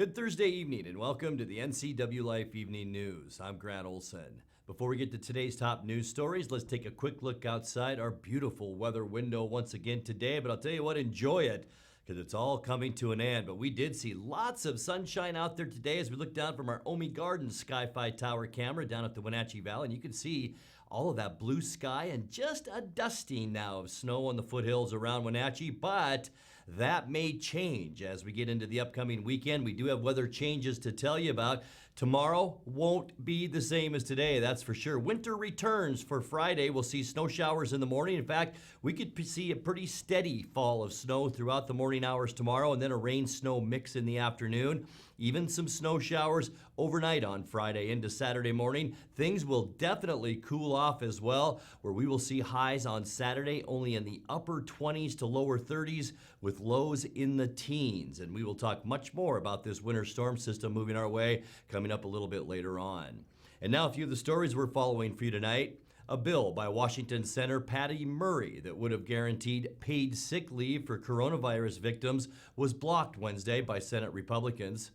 Good Thursday evening and welcome to the NCWLIFE Evening News. I'm Grant Olson. Before we get to today's top news stories, let's take a quick look outside our beautiful weather window once again today. But I'll tell you what, enjoy it because it's all coming to an end. But we did see lots of sunshine out there today as we look down from our Omi Gardens Sky-Fi Tower camera down at the Wenatchee Valley. And you can see all of that blue sky and just a dusting now of snow on the foothills around Wenatchee. But that may change as we get into the upcoming weekend. We do have weather changes to tell you about. Tomorrow won't be the same as today, that's for sure. Winter returns for Friday. We'll see snow showers in the morning. In fact, we could see a pretty steady fall of snow throughout the morning hours tomorrow and then a rain-snow mix in the afternoon. Even some snow showers overnight on Friday into Saturday morning. Things will definitely cool off as well, where we will see highs on Saturday only in the upper 20s to lower 30s with lows in the teens. And we will talk much more about this winter storm system moving our way coming up a little bit later on. And now a few of the stories we're following for you tonight. A bill by Washington Senator Patty Murray that would have guaranteed paid sick leave for coronavirus victims was blocked Wednesday by Senate Republicans.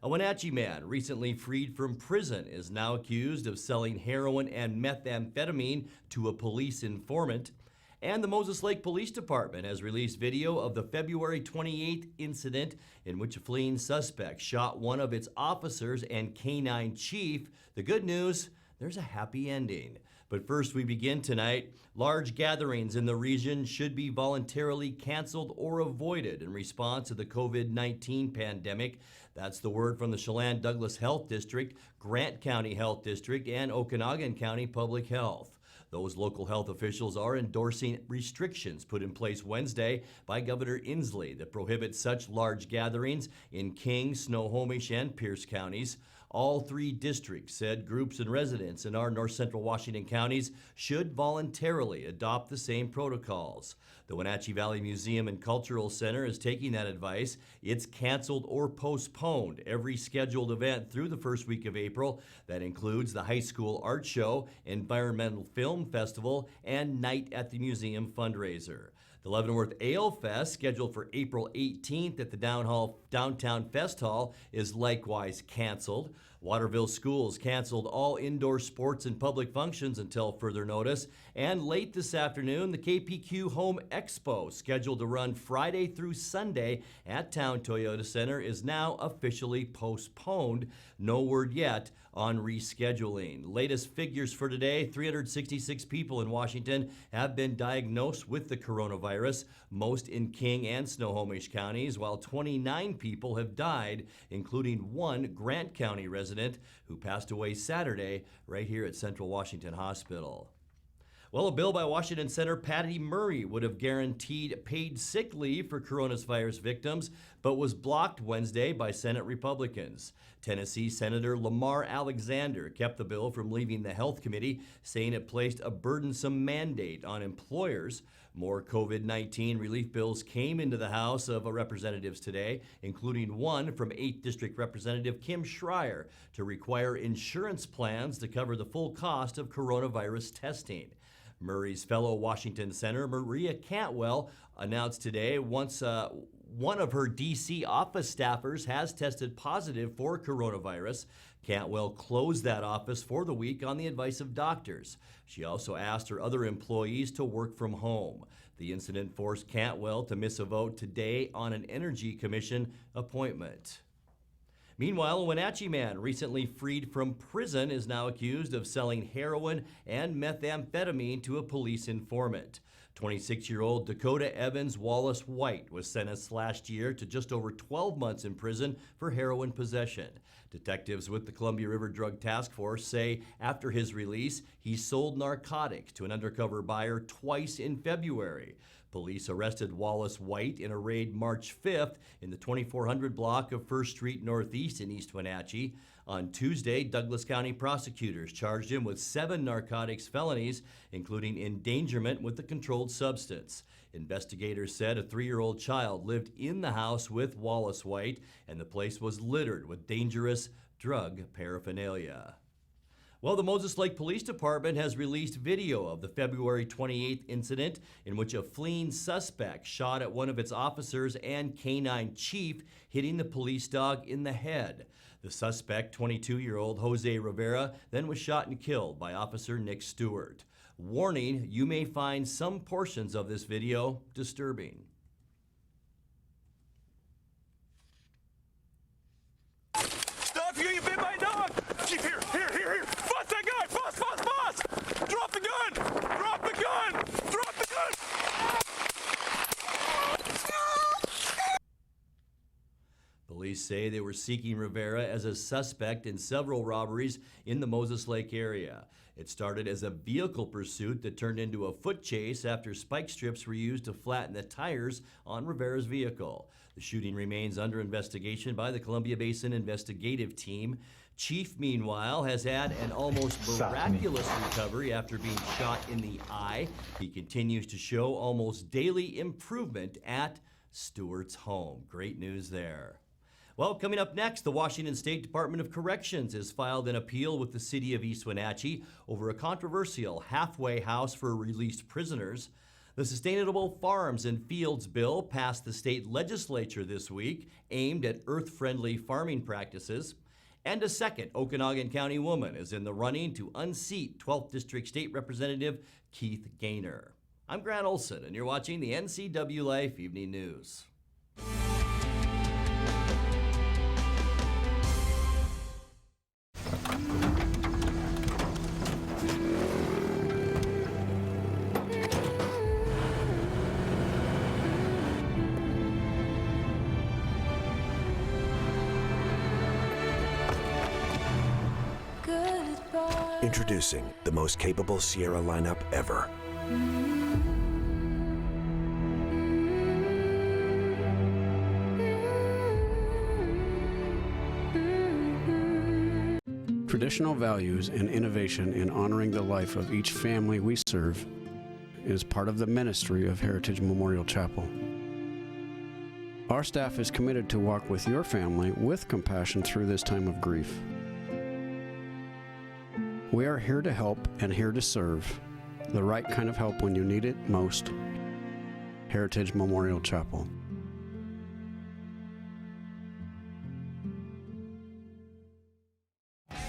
A Wenatchee man recently freed from prison is now accused of selling heroin and methamphetamine to a police informant. And the Moses Lake Police Department has released video of the February 28th incident in which a fleeing suspect shot one of its officers and canine chief. The good news, there's a happy ending. But first, we begin tonight. Large gatherings in the region should be voluntarily canceled or avoided in response to the COVID-19 pandemic. That's the word from the Chelan-Douglas Health District, Grant County Health District, and Okanagan County Public Health. Those local health officials are endorsing restrictions put in place Wednesday by Governor Inslee that prohibit such large gatherings in King, Snohomish, and Pierce counties. All three districts said groups and residents in our north central Washington counties should voluntarily adopt the same protocols. The Wenatchee Valley Museum and Cultural Center is taking that advice. It's canceled or postponed every scheduled event through the first week of April. That includes the high school art show, environmental film festival, and Night at the Museum fundraiser. The Leavenworth Ale Fest, scheduled for April 18th at the Downtown Fest Hall, is likewise canceled. Waterville Schools canceled all indoor sports and public functions until further notice. And late this afternoon, the KPQ Home Expo, scheduled to run Friday through Sunday at Town Toyota Center, is now officially postponed. No word yet on rescheduling. Latest figures for today, 366 people in Washington have been diagnosed with the coronavirus, most in King and Snohomish counties, while 29 people have died, including one Grant County resident who passed away Saturday right here at Central Washington Hospital. Well, a bill by Washington Senator Patty Murray would have guaranteed paid sick leave for coronavirus victims, but was blocked Wednesday by Senate Republicans. Tennessee Senator Lamar Alexander kept the bill from leaving the Health Committee, saying it placed a burdensome mandate on employers. More COVID-19 relief bills came into the House of Representatives today, including one from 8th District Representative Kim Schreier to require insurance plans to cover the full cost of coronavirus testing. Murray's fellow Washington Senator Maria Cantwell announced today one of her D.C. office staffers has tested positive for coronavirus. Cantwell closed that office for the week on the advice of doctors. She also asked her other employees to work from home. The incident forced Cantwell to miss a vote today on an Energy Commission appointment. Meanwhile, a Wenatchee man recently freed from prison is now accused of selling heroin and methamphetamine to a police informant. 26-year-old Dakota Evans Wallace White was sentenced last year to just over 12 months in prison for heroin possession. Detectives with the Columbia River Drug Task Force say after his release, he sold narcotics to an undercover buyer twice in February. Police arrested Wallace White in a raid March 5th in the 2400 block of 1st Street Northeast in East Wenatchee. On Tuesday, Douglas County prosecutors charged him with 7 narcotics felonies, including endangerment with a controlled substance. Investigators said a 3-year-old child lived in the house with Wallace White, and the place was littered with dangerous drug paraphernalia. Well, the Moses Lake Police Department has released video of the February 28th incident in which a fleeing suspect shot at one of its officers and canine chief, hitting the police dog in the head. The suspect, 22-year-old Jose Rivera, then was shot and killed by Officer Nick Stewart. Warning, you may find some portions of this video disturbing. Stop you, you bit my dog! Chief, here! Bust that guy! Bust! Drop the gun! Drop the gun! Drop the gun! Police say they were seeking Rivera as a suspect in several robberies in the Moses Lake area. It started as a vehicle pursuit that turned into a foot chase after spike strips were used to flatten the tires on Rivera's vehicle. The shooting remains under investigation by the Columbia Basin Investigative Team. Chief, meanwhile, has had an almost miraculous recovery after being shot in the eye. He continues to show almost daily improvement at Stewart's home. Great news there. Well, coming up next, the Washington State Department of Corrections has filed an appeal with the city of East Wenatchee over a controversial halfway house for released prisoners. The Sustainable Farms and Fields bill passed the state legislature this week, aimed at earth-friendly farming practices. And a second Okanagan County woman is in the running to unseat 12th District State Representative Keith Gaynor. I'm Grant Olson, and you're watching the NCWLIFE Evening News. Introducing the most capable Sierra lineup ever. Traditional values and innovation in honoring the life of each family we serve is part of the ministry of Heritage Memorial Chapel. Our staff is committed to walk with your family with compassion through this time of grief. We are here to help and here to serve, the right kind of help when you need it most. Heritage Memorial Chapel.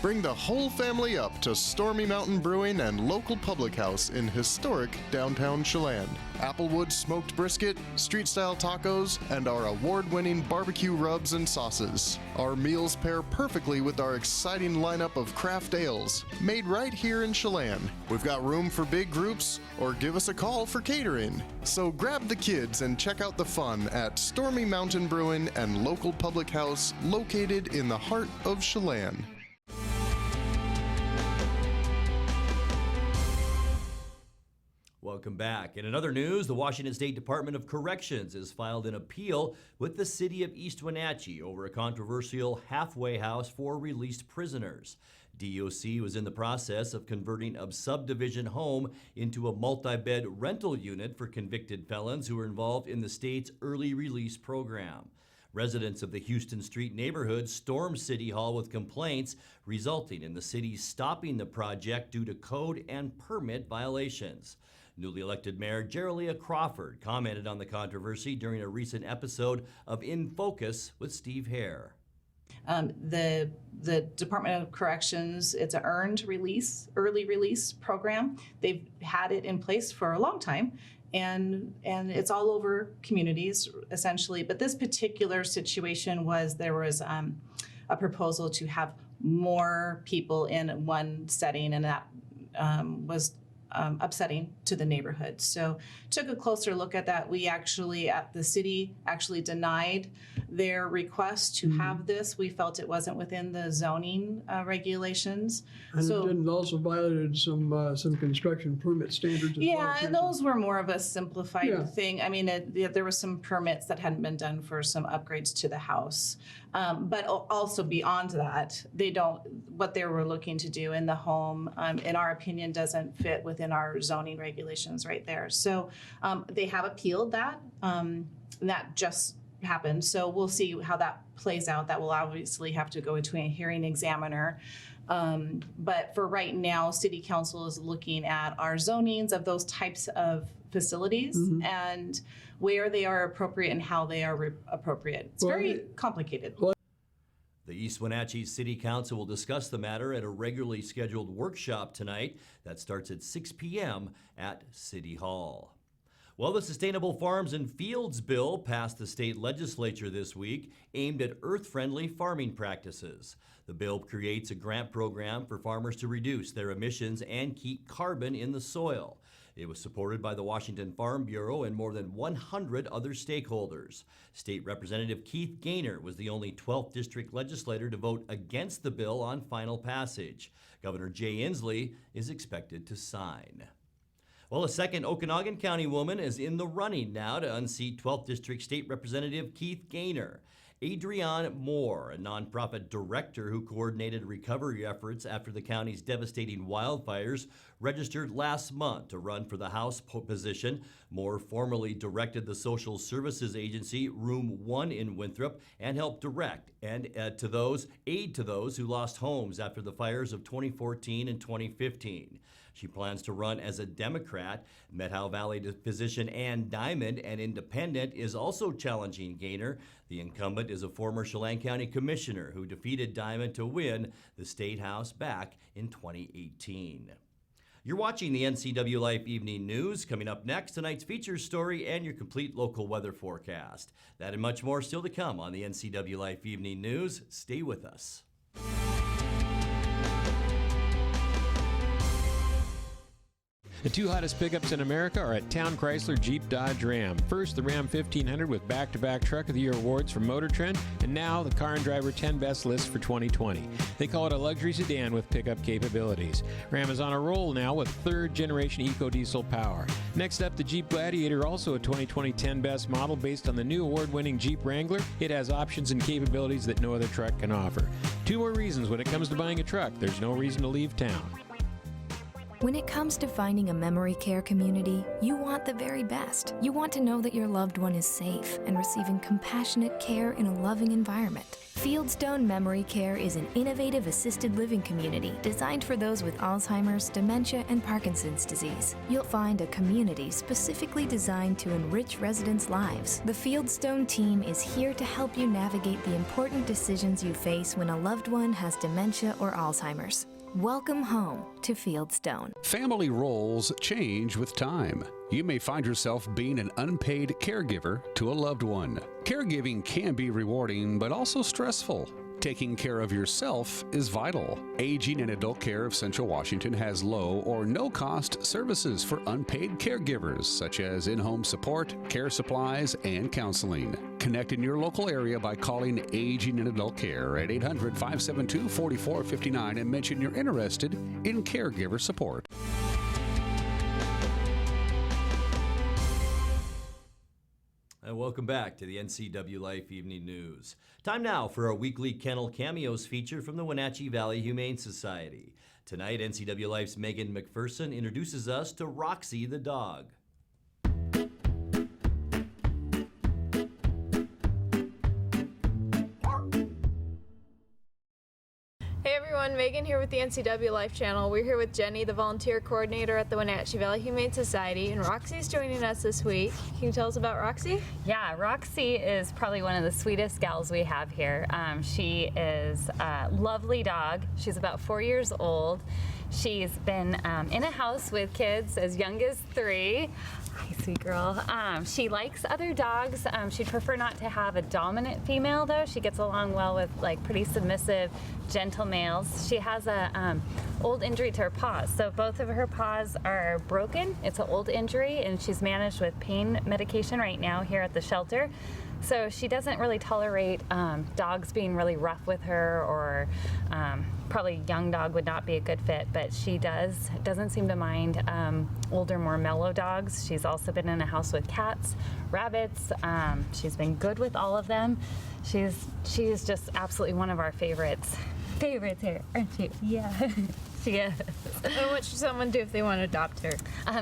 Bring the whole family up to Stormy Mountain Brewing and local public house in historic downtown Chelan. Applewood smoked brisket, street-style tacos, and our award-winning barbecue rubs and sauces. Our meals pair perfectly with our exciting lineup of craft ales, made right here in Chelan. We've got room for big groups, or give us a call for catering. So grab the kids and check out the fun at Stormy Mountain Brewing and local public house located in the heart of Chelan. Welcome back. In other news, the Washington State Department of Corrections has filed an appeal with the city of East Wenatchee over a controversial halfway house for released prisoners. DOC was in the process of converting a subdivision home into a multi-bed rental unit for convicted felons who were involved in the state's early release program. Residents of the Houston Street neighborhood stormed City Hall with complaints, resulting in the city stopping the project due to code and permit violations. Newly elected Mayor Jerelia Crawford commented on the controversy during a recent episode of In Focus with Steve Hare. The Department of Corrections, it's an earned release, early release program. They've had it in place for a long time, and it's all over communities essentially. But this particular situation was there was a proposal to have more people in one setting, and that was upsetting to the neighborhood. So took a closer look at that. We actually, at the city, actually denied their request to have this. We felt it wasn't within the zoning regulations. And so, it also violated some construction permit standards as well. Yeah, and those were more of a simplified thing. I mean, there was some permits that hadn't been done for some upgrades to the house. But also beyond that, what they were looking to do in the home, in our opinion, doesn't fit within our zoning regulations right there. So they have appealed that, and that just happened. So we'll see how that plays out. That will obviously have to go to a hearing examiner. But for right now, City Council is looking at our zonings of those types of facilities and where they are appropriate and how they are appropriate. It's very complicated. The East Wenatchee City Council will discuss the matter at a regularly scheduled workshop tonight that starts at 6 p.m. at City Hall. Well, the Sustainable Farms and Fields bill passed the state legislature this week, aimed at earth-friendly farming practices. The bill creates a grant program for farmers to reduce their emissions and keep carbon in the soil. It was supported by the Washington Farm Bureau and more than 100 other stakeholders. State Representative Keith Gaynor was the only 12th district legislator to vote against the bill on final passage. Governor Jay Inslee is expected to sign. Well, a second Okanagan County woman is in the running now to unseat 12th District State Representative Keith Gaynor. Adrienne Moore, a nonprofit director who coordinated recovery efforts after the county's devastating wildfires, registered last month to run for the House position. Moore formerly directed the Social Services Agency Room 1 in Winthrop and helped direct and aid to those who lost homes after the fires of 2014 and 2015. She plans to run as a Democrat. Methow Valley physician Ann Diamond, an independent, is also challenging Gaynor. The incumbent is a former Chelan County commissioner who defeated Diamond to win the State House back in 2018. You're watching the NCWLIFE Evening News. Coming up next, tonight's feature story and your complete local weather forecast. That and much more still to come on the NCWLIFE Evening News. Stay with us. The two hottest pickups in America are at Town Chrysler Jeep Dodge Ram. First, the Ram 1500 with back-to-back Truck of the Year awards from Motor Trend, and now the Car and Driver 10 Best list for 2020. They call it a luxury sedan with pickup capabilities. Ram is on a roll now with third-generation EcoDiesel power. Next up, the Jeep Gladiator, also a 2020 10 Best model based on the new award-winning Jeep Wrangler. It has options and capabilities that no other truck can offer. Two more reasons when it comes to buying a truck: there's no reason to leave town. When it comes to finding a memory care community, you want the very best. You want to know that your loved one is safe and receiving compassionate care in a loving environment. Fieldstone Memory Care is an innovative assisted living community designed for those with Alzheimer's, dementia, and Parkinson's disease. You'll find a community specifically designed to enrich residents' lives. The Fieldstone team is here to help you navigate the important decisions you face when a loved one has dementia or Alzheimer's. Welcome home to Fieldstone. Family roles change with time. You may find yourself being an unpaid caregiver to a loved one. Caregiving can be rewarding, but also stressful. Taking care of yourself is vital. Aging and Adult Care of Central Washington has low or no cost services for unpaid caregivers, such as in-home support, care supplies, and counseling. Connect in your local area by calling Aging and Adult Care at 800-572-4459 and mention you're interested in caregiver support. And welcome back to the NCWLIFE Evening News. Time now for our weekly Kennel Cameos feature from the Wenatchee Valley Humane Society. Tonight, NCWLIFE's Megan McPherson introduces us to Roxy the dog. Hey everyone, Megan here with the NCWLIFE channel. We're here with Jenny, the volunteer coordinator at the Wenatchee Valley Humane Society, and Roxy's joining us this week. Can you tell us about Roxy? Yeah, Roxy is probably one of the sweetest gals we have here. She is a lovely dog. She's about 4 years old. She's been in a house with kids as young as 3. Hi, sweet girl. She likes other dogs. She'd prefer not to have a dominant female, though. She gets along well with like pretty submissive, gentle males. She has a old injury to her paws, so both of her paws are broken. It's an old injury, and she's managed with pain medication right now here at the shelter. So she doesn't really tolerate dogs being really rough with her, or probably a young dog would not be a good fit, but she doesn't seem to mind older, more mellow dogs. She's also been in a house with cats, rabbits. She's been good with all of them. She is just absolutely one of our favorites here, aren't you? Yeah. She is. And what should someone do if they want to adopt her?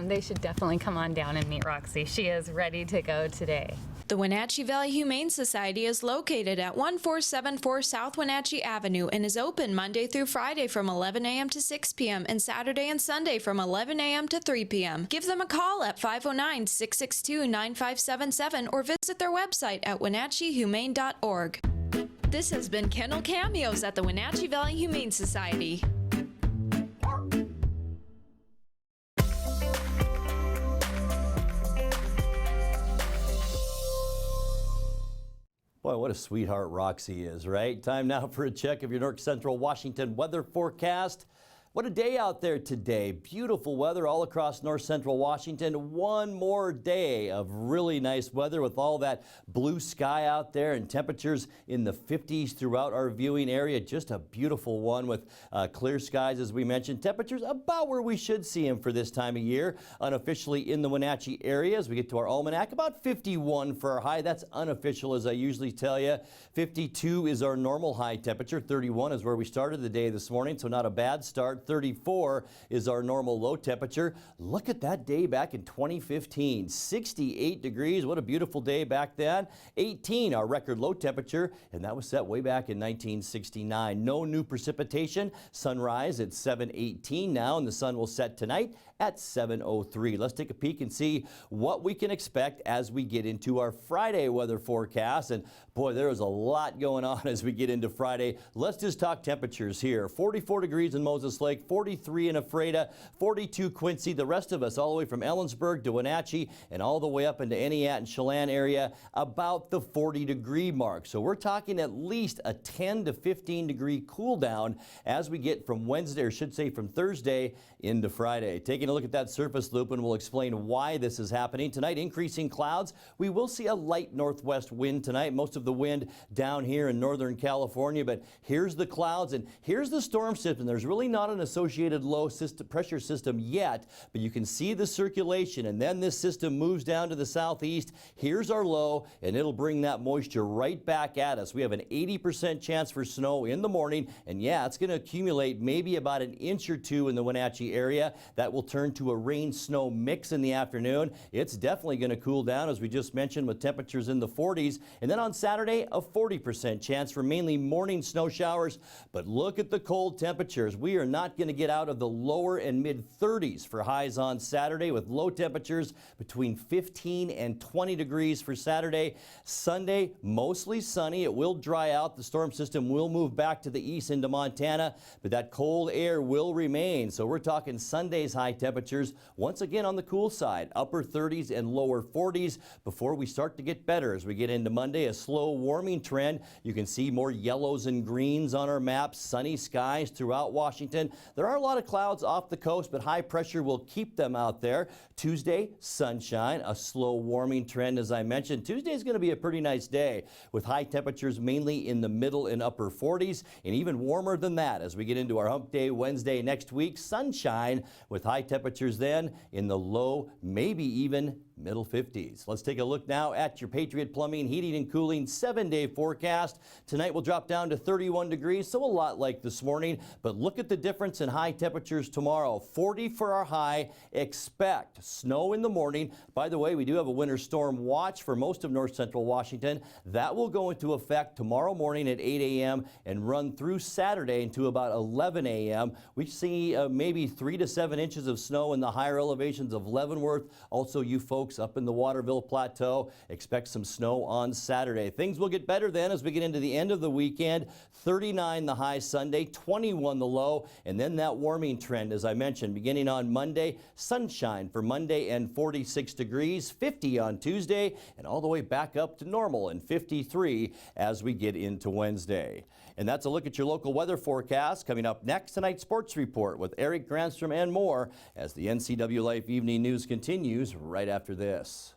They should definitely come on down and meet Roxy. She is ready to go today. The Wenatchee Valley Humane Society is located at 1474 South Wenatchee Avenue and is open Monday through Friday from 11 a.m. to 6 p.m. and Saturday and Sunday from 11 a.m. to 3 p.m. Give them a call at 509-662-9577 or visit their website at wenatcheehumane.org. This has been Kennel Cameos at the Wenatchee Valley Humane Society. Boy, what a sweetheart Roxy is, right? Time now for a check of your North Central Washington weather forecast. What a day out there today. Beautiful weather all across North Central Washington. One more day of really nice weather with all that blue sky out there and temperatures in the 50s throughout our viewing area. Just a beautiful one with clear skies, as we mentioned. Temperatures about where we should see them for this time of year. Unofficially in the Wenatchee area as we get to our almanac, about 51 for our high. That's unofficial, as I usually tell you. 52 is our normal high temperature. 31 is where we started the day this morning, so not a bad start. 34 is our normal low temperature. Look at that day back in 2015, 68 degrees. What a beautiful day back then. 18, our record low temperature, and that was set way back in 1969. No new precipitation. Sunrise at 7:18 now, and the sun will set tonight at 7:03. Let's take a peek and see what we can expect as we get into our Friday weather forecast. And boy, there is a lot going on as we get into Friday. Let's just talk temperatures here. 44 degrees in Moses Lake, 43 in Ephrata, 42 Quincy. The rest of us all the way from Ellensburg to Wenatchee and all the way up into Entiat and Chelan area, about the 40-degree mark. So we're talking at least a 10 to 15 degree cool down as we get from Wednesday, or should say from Thursday into Friday. Taking a look at that surface loop, and we'll explain why this is happening. Tonight, increasing clouds. We will see a light northwest wind tonight. Most of the wind down here in Northern California, but here's the clouds and here's the storm system. There's really not an associated low pressure system yet, but you can see the circulation, and then this system moves down to the southeast. Here's our low, and it'll bring that moisture right back at us. We have an 80% chance for snow in the morning, and yeah, it's going to accumulate maybe about an inch or two in the Wenatchee area. That will turn to a rain-snow mix in the afternoon. It's definitely going to cool down, as we just mentioned, with temperatures in the 40s. And then on Saturday, a 40% chance for mainly morning snow showers. But look at the cold temperatures. We are not going to get out of the lower and mid 30s for highs on Saturday, with low temperatures between 15 and 20 degrees for Saturday. Sunday, mostly sunny. It will dry out. The storm system will move back to the east into Montana, but that cold air will remain. So we're talking Sunday's high temperatures once again on the cool side, upper 30s and lower 40s before we start to get better as we get into Monday. A slow warming trend. You can see more yellows and greens on our maps. Sunny skies throughout Washington. There are a lot of clouds off the coast, but high pressure will keep them out there. Tuesday, sunshine, a slow warming trend, as I mentioned. Tuesday is going to be a pretty nice day with high temperatures mainly in the middle and upper 40s, and even warmer than that as we get into our hump day Wednesday next week. Sunshine with high temperatures then in the low, maybe even middle 50s. Let's take a look now at your Patriot Plumbing, Heating and Cooling 7-day forecast. Tonight will drop down to 31 degrees, so a lot like this morning, but look at the difference in high temperatures tomorrow. 40 for our high. Expect snow in the morning. By the way, we do have a winter storm watch for most of north central Washington. That will go into effect tomorrow morning at 8 a.m. and run through Saturday into about 11 a.m. We see maybe 3 to 7 inches of snow in the higher elevations of Leavenworth. Also, you folks up in the Waterville Plateau, expect some snow on Saturday. Things will get better then as we get into the end of the weekend. 39 the high Sunday, 21 the low, and then that warming trend, as I mentioned, beginning on Monday. Sunshine for Monday and 46 degrees, 50 on Tuesday, and all the way back up to normal and 53 as we get into Wednesday. And that's a look at your local weather forecast. Coming up next, tonight's sports report with Eric Granstrom and more as the NCWLIFE Evening News continues right after this.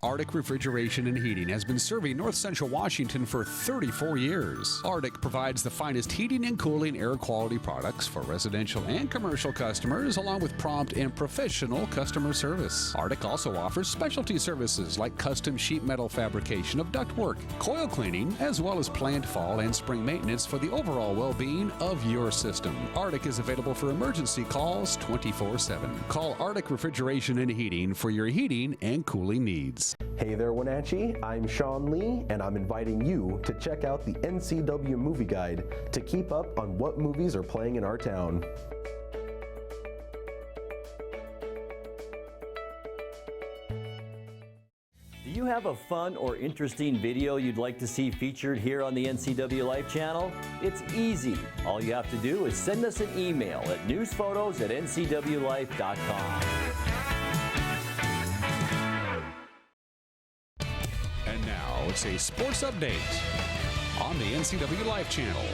Arctic Refrigeration and Heating has been serving North Central Washington for 34 years. Arctic provides the finest heating and cooling air quality products for residential and commercial customers, along with prompt and professional customer service. Arctic also offers specialty services like custom sheet metal fabrication of ductwork, coil cleaning, as well as planned fall and spring maintenance for the overall well-being of your system. Arctic is available for emergency calls 24/7. Call Arctic Refrigeration and Heating for your heating and cooling needs. Hey there, Wenatchee. I'm Sean Lee, and I'm inviting you to check out the NCW Movie Guide to keep up on what movies are playing in our town. Do you have a fun or interesting video you'd like to see featured here on the NCW Life channel? It's easy. All you have to do is send us an email at newsphotos@ncwlife.com. And now it's a sports update on the NCW Life channel.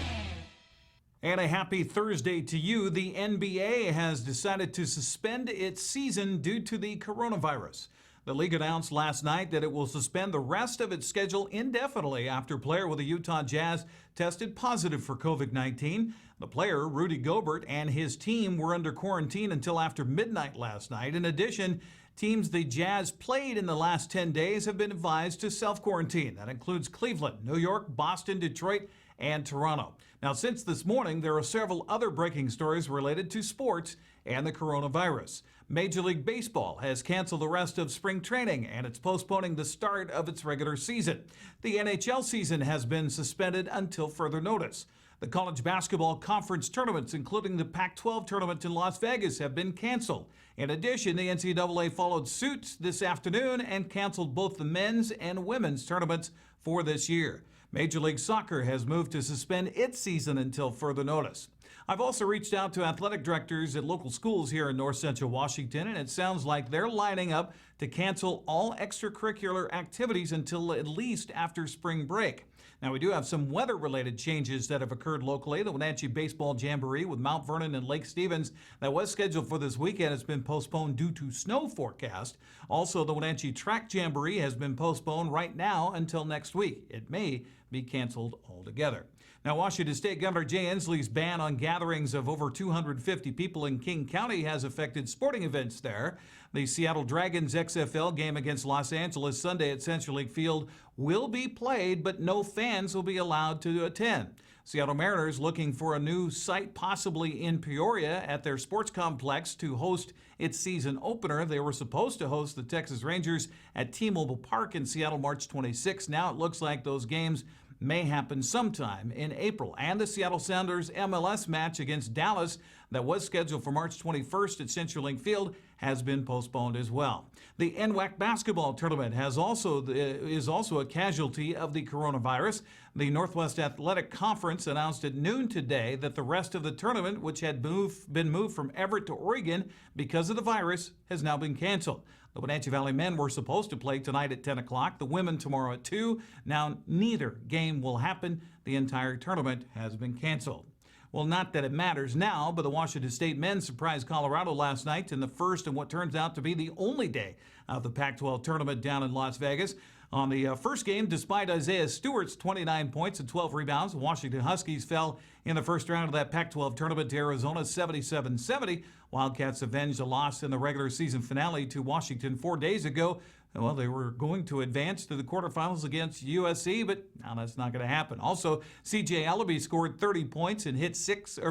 And a happy Thursday to you. The NBA has decided to suspend its season due to the coronavirus. The league announced last night that it will suspend the rest of its schedule indefinitely after a player with the Utah Jazz tested positive for COVID-19. The player, Rudy Gobert, and his team were under quarantine until after midnight last night. In addition, teams the Jazz played in the last 10 days have been advised to self-quarantine. That includes Cleveland, New York, Boston, Detroit, and Toronto. Now, since this morning, there are several other breaking stories related to sports and the coronavirus. Major League Baseball has canceled the rest of spring training, and it's postponing the start of its regular season. The NHL season has been suspended until further notice. The college basketball conference tournaments, including the Pac-12 tournament in Las Vegas, have been canceled. In addition, the NCAA followed suit this afternoon and canceled both the men's and women's tournaments for this year. Major League Soccer has moved to suspend its season until further notice. I've also reached out to athletic directors at local schools here in North Central Washington, and it sounds like they're lining up to cancel all extracurricular activities until at least after spring break. Now, we do have some weather-related changes that have occurred locally. The Wenatchee Baseball Jamboree with Mount Vernon and Lake Stevens that was scheduled for this weekend has been postponed due to snow forecast. Also, the Wenatchee Track Jamboree has been postponed right now until next week. It may be canceled altogether. Now, Washington State Governor Jay Inslee's ban on gatherings of over 250 people in King County has affected sporting events there. The Seattle Dragons XFL game against Los Angeles Sunday at Central League Field will be played, but no fans will be allowed to attend. Seattle Mariners looking for a new site, possibly in Peoria, at their sports complex to host its season opener. They were supposed to host the Texas Rangers at T-Mobile Park in Seattle March 26. Now it looks like those games may happen sometime in April. And the Seattle Sounders MLS match against Dallas that was scheduled for March 21st at CenturyLink Field has been postponed as well. The NWAC basketball tournament is also a casualty of the coronavirus. The Northwest Athletic Conference announced at noon today that the rest of the tournament, which had been moved from Everett to Oregon because of the virus, has now been canceled. The Wenatchee Valley men were supposed to play tonight at 10 o'clock, the women tomorrow at 2. Now, neither game will happen. The entire tournament has been canceled. Well, not that it matters now, but the Washington State men surprised Colorado last night in the first and what turns out to be the only day of the Pac-12 tournament down in Las Vegas. On the first game, despite Isaiah Stewart's 29 points and 12 rebounds, the Washington Huskies fell in the first round of that Pac-12 tournament to Arizona 77-70. Wildcats avenged a loss in the regular season finale to Washington 4 days ago. Well, they were going to advance to the quarterfinals against USC, but now that's not going to happen. Also, C.J. Ellaby scored 30 points and hit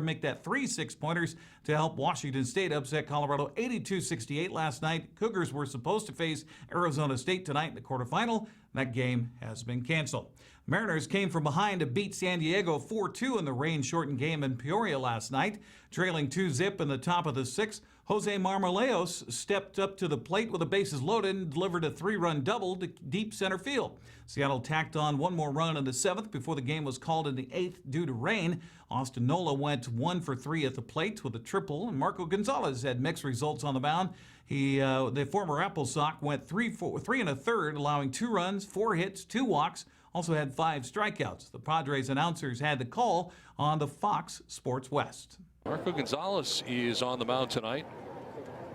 make that 3 6-pointers to help Washington State upset Colorado 82-68 last night. Cougars were supposed to face Arizona State tonight in the quarterfinal. That game has been canceled. Mariners came from behind to beat San Diego 4-2 in the rain-shortened game in Peoria last night. Trailing 2-0 in the top of the sixth, Jose Marmoleos stepped up to the plate with the bases loaded and delivered a 3-run double to deep center field. Seattle tacked on one more run in the seventh before the game was called in the eighth due to rain. Austin Nola went 1 for 3 at the plate with a triple, and Marco Gonzalez had mixed results on the mound. The former Apple Sox went 3 1/3, allowing 2 runs, 4 hits, 2 walks, also had 5 strikeouts. The Padres announcers had the call on the Fox Sports West. Marco Gonzalez is on the mound tonight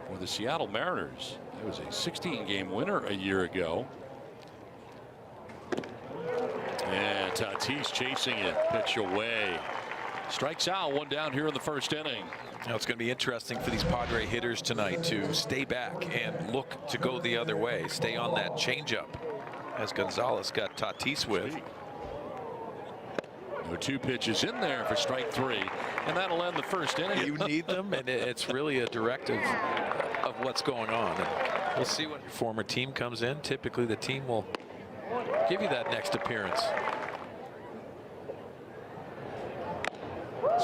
for the Seattle Mariners. It was a 16-game winner a year ago. And Tatis chasing it, pitch away. Strikes out, one down here in the first inning. Now it's going to be interesting for these Padre hitters tonight to stay back and look to go the other way. Stay on that changeup, as Gonzalez got Tatis with. No 2 pitches in there for strike 3, and that'll end the first inning. You need them, and it's really a directive of what's going on. And we'll see when your former team comes in. Typically, the team will give you that next appearance.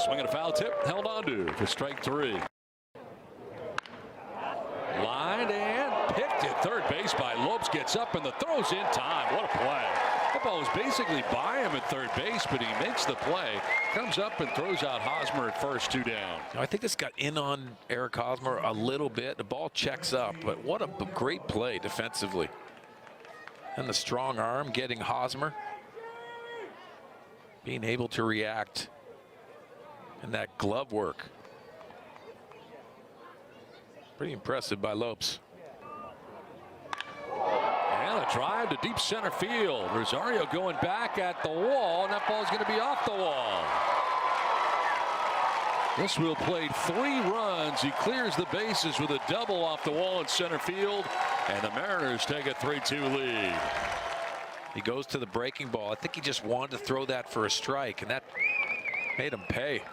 Swinging a foul tip, held on to for strike 3. Lined and picked at third base by Lopes. Gets up and the throw's in time. What a play. That ball was basically by him at third base, but he makes the play. Comes up and throws out Hosmer at first, 2 down. I think this got in on Eric Hosmer a little bit. The ball checks up, but what a great play defensively. And the strong arm getting Hosmer. Being able to react. And that glove work. Pretty impressive by Lopes. And a drive to deep center field. Rosario going back at the wall, and that ball's going to be off the wall. This will play 3 runs. He clears the bases with a double off the wall in center field, and the Mariners take a 3-2 lead. He goes to the breaking ball. I think he just wanted to throw that for a strike, and that made him pay.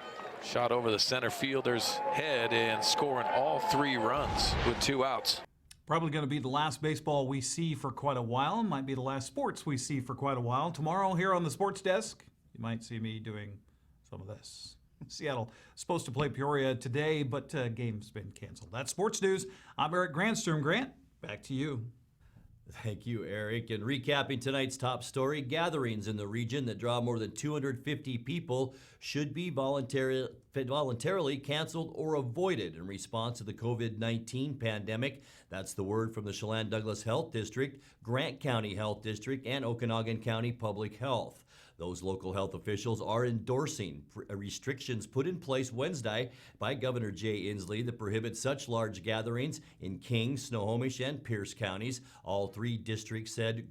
Shot over the center fielder's head and scoring all 3 runs with 2 outs. Probably going to be the last baseball we see for quite a while. Might be the last sports we see for quite a while. Tomorrow here on the sports desk, you might see me doing some of this. Seattle supposed to play Peoria today, but game's been canceled. That's sports news. I'm Eric Grandstrom. Grant, back to you. Thank you, Eric. And recapping tonight's top story, gatherings in the region that draw more than 250 people should be voluntarily canceled or avoided in response to the COVID-19 pandemic. That's the word from the Chelan-Douglas Health District, Grant County Health District, and Okanagan County Public Health. Those local health officials are endorsing restrictions put in place Wednesday by Governor Jay Inslee that prohibit such large gatherings in King, Snohomish, and Pierce counties. All three districts said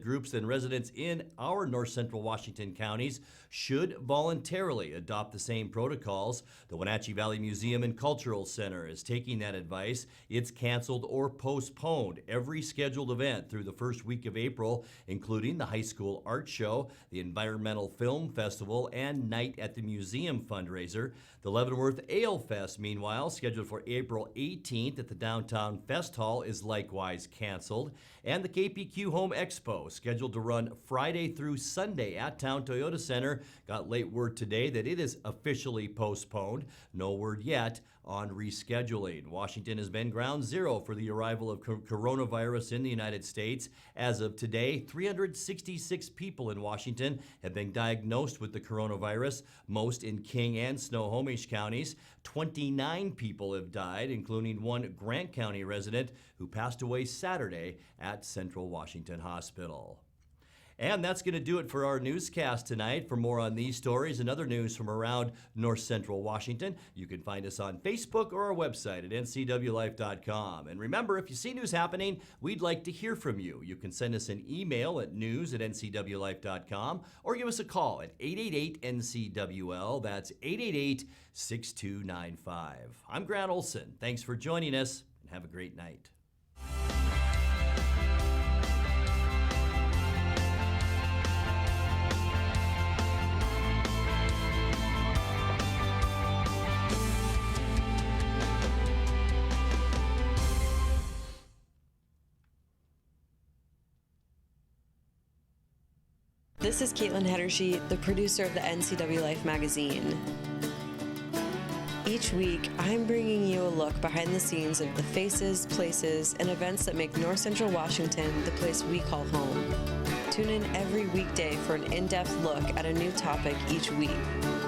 groups and residents in our north central Washington counties should voluntarily adopt the same protocols. The Wenatchee Valley Museum and Cultural Center is taking that advice. It's canceled or postponed every scheduled event through the first week of April, including the high school art show, the Environmental Film Festival, and Night at the Museum fundraiser. The Leavenworth Ale Fest, meanwhile, scheduled for April 18th at the Downtown Fest Hall, is likewise canceled. And the KPQ Home Expo, scheduled to run Friday through Sunday at Town Toyota Center, got late word today that it is officially postponed. No word yet on rescheduling. Washington has been ground zero for the arrival of coronavirus in the United States. As of today, 366 people in Washington have been diagnosed with the coronavirus, most in King and Snohomish counties. 29 people have died, including one Grant County resident who passed away Saturday at Central Washington Hospital. And that's going to do it for our newscast tonight. For more on these stories and other news from around north central Washington, you can find us on Facebook or our website at NCWLIFE.com. And remember, if you see news happening, we'd like to hear from you. You can send us an email at news@NCWLIFE.com or give us a call at 888-NCWL. That's 888-6295. I'm Grant Olson. Thanks for joining us, and have a great night. This is Caitlin Hedershe, the producer of the NCWLIFE magazine. Each week, I'm bringing you a look behind the scenes of the faces, places, and events that make North Central Washington the place we call home. Tune in every weekday for an in-depth look at a new topic each week.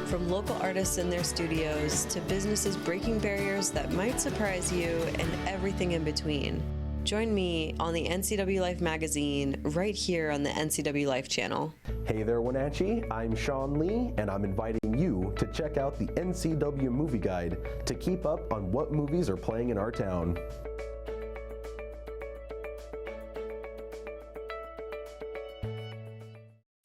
From local artists in their studios to businesses breaking barriers that might surprise you and everything in between. Join me on the NCWLIFE magazine right here on the NCWLIFE channel. Hey there, Wenatchee. I'm Sean Lee, and I'm inviting you to check out the NCW Movie Guide to keep up on what movies are playing in our town.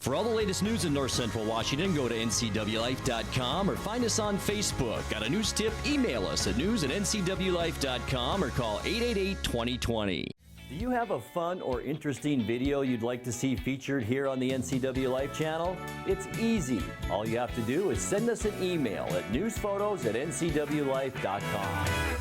For all the latest news in North Central Washington, go to ncwlife.com or find us on Facebook. Got a news tip? Email us at news@ncwlife.com or call 888-2020. Do you have a fun or interesting video you'd like to see featured here on the NCW Life channel? It's easy. All you have to do is send us an email at newsphotos@ncwlife.com.